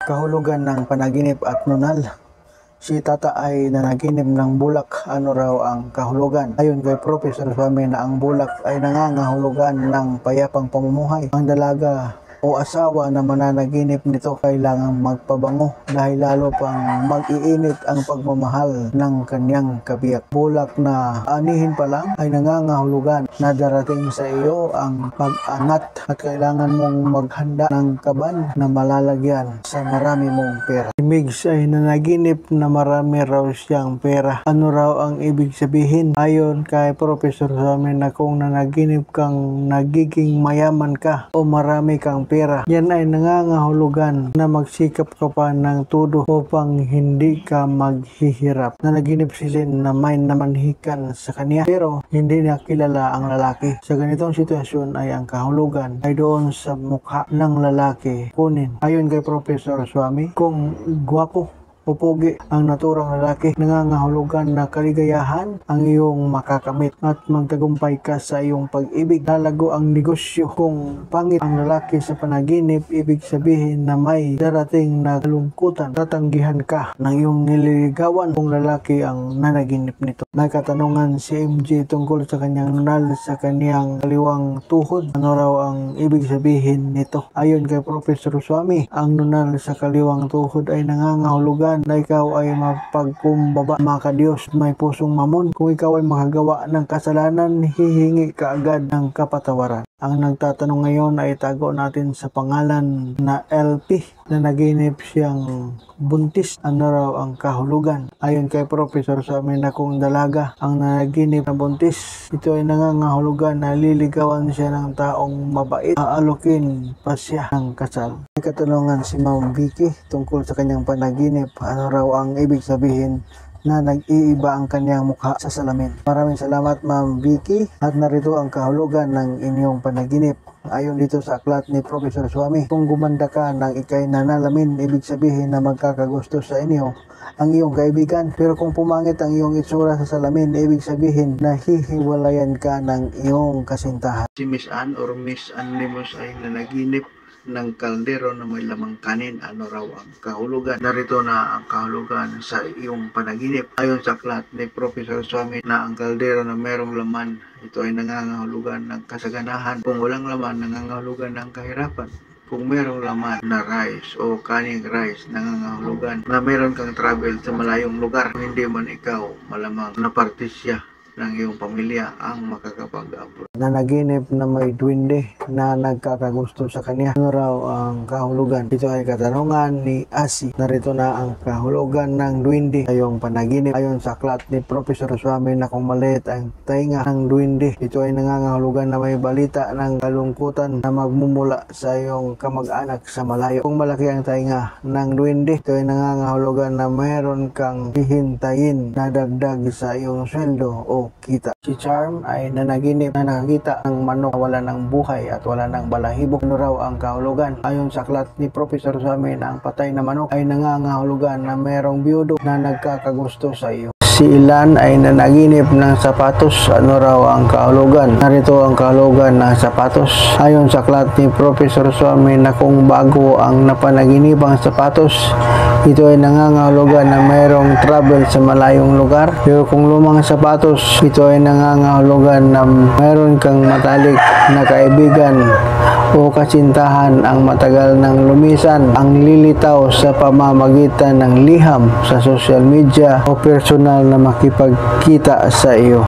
Kahulugan ng panaginip at nunal. Si Tata ay nanaginip ng bulak. Ano raw ang kahulugan? Ayon kay Professor Swami na ang bulak ay nangangahulugan ng payapang pamumuhay. Ang dalaga o asawa na mananaginip nito kailangang magpabango dahil lalo pang mag-iinit ang pagmamahal ng kanyang kabiyak. Bulak na anihin pa lang ay nangangahulugan na darating sa iyo ang pag-angat at kailangan mong maghanda ng kaban na malalagyan sa marami mong pera. Si Migs ay nanaginip na marami raw siyang pera. Ano raw ang ibig sabihin? Ayon kay Professor Swami na kung nanaginip kang nagiging mayaman ka o marami kang pera, yan ay nangangahulugan na magsikap ka pa ng todo upang hindi ka maghihirap. Nanaginip si Lynn na may namanhikan sa kanya pero hindi niya kilala ang lalaki. Sa ganitong sitwasyon ay ang kahulugan ay doon sa mukha ng lalaki kunin. Ayon kay Professor Swami, kung gwapo o pogi ang naturang lalaki, nangangahulugan na kaligayahan ang iyong makakamit at magtagumpay ka sa iyong pag-ibig. Lalago ang negosyo. Kung pangit ang lalaki sa panaginip, ibig sabihin na may darating na kalungkutan. Tatanggihan ka ng iyong nililigawan kung lalaki ang nanaginip nito. May katanungan si MJ tungkol sa kanyang nunal sa kanyang kaliwang tuhod. Ano raw ang ibig sabihin nito? Ayon kay Professor Swami, ang nunal sa kaliwang tuhod ay nangangahulugan na ikaw ay mapagkumbaba, makadiyos, may pusong mamon. Kung ikaw ay makagawa ng kasalanan, hihingi ka agad ng kapatawaran. Ang nagtatanong ngayon ay tago natin sa pangalan na LP na naginip siyang buntis. Ano raw ang kahulugan? Ayon kay Professor Swami na kung dalaga ang naginip na buntis, ito ay nangangahulugan na liligawan siya ng taong mabait, aalukin pa siya ng kasal. May katanungan si Ma'am Vicky tungkol sa kanyang panaginip. Ano raw ang ibig sabihin na nag-iiba ang kanyang mukha sa salamin? Maraming salamat Ma'am Vicky at narito ang kahulugan ng inyong panaginip. Ayon dito sa aklat ni Professor Swami, kung gumanda ka ng ikay nanalamin, ibig sabihin na magkakagusto sa inyo ang iyong kaibigan. Pero kung pumangit ang iyong itsura sa salamin, ibig sabihin na hihiwalayan ka ng iyong kasintahan. Si Miss Ann or Miss Ann Limos ay nanaginip ng kaldero na may lamang kanin. Ano raw ang kahulugan? Narito na ang kahulugan sa iyong panaginip. Ayon sa aklat ni Professor Swami na ang kaldero na merong laman, ito ay nangangahulugan ng kasaganahan. Kung walang laman, nangangahulugan ng kahirapan. Kung merong laman na rice o kaning rice, nangangahulugan na meron kang travel sa malayong lugar. Kung hindi man ikaw, malamang na parte siya ng iyong pamilya ang makakapag-abroad. Nanaginip na may duwende na nagkakagusto sa kanya. Ano raw ang kahulugan? Ito ay katanungan ni Asi. Narito na ang kahulugan ng duwende sa iyong panaginip. Ayon sa aklat ni Professor Swami na kung maliit ang tainga ng duwende, ito ay nangangahulugan na may balita ng kalungkutan na magmumula sa iyong kamag-anak sa malayo. Kung malaki ang tainga ng duwende, ito ay nangangahulugan na mayroon kang hihintayin na dagdag sa iyong sweldo o kita. Si Charm ay nanaginip na nakakita ng manok na wala ng buhay at wala ng balahibo. Ano raw ang kahulugan? Ayon sa aklat ni Professor Swami na ang patay na manok ay nangangahulugan na mayroong biyudo na nagkakagusto sa iyo. Si Ilan ay nanaginip ng sapatos. Ano raw ang kahulugan? Narito ang kahulugan ng sapatos. Ayon sa aklat ni Professor Swami na kung bago ang napanaginipang sapatos, ito ay nangangahulugan na mayroong travel sa malayong lugar. Pero kung lumang sapatos, ito ay nangangahulugan na mayroon kang matalik na kaibigan o kasintahan ang matagal ng lumisan, ang lilitaw sa pamamagitan ng liham sa social media o personal na makipagkita sa iyo.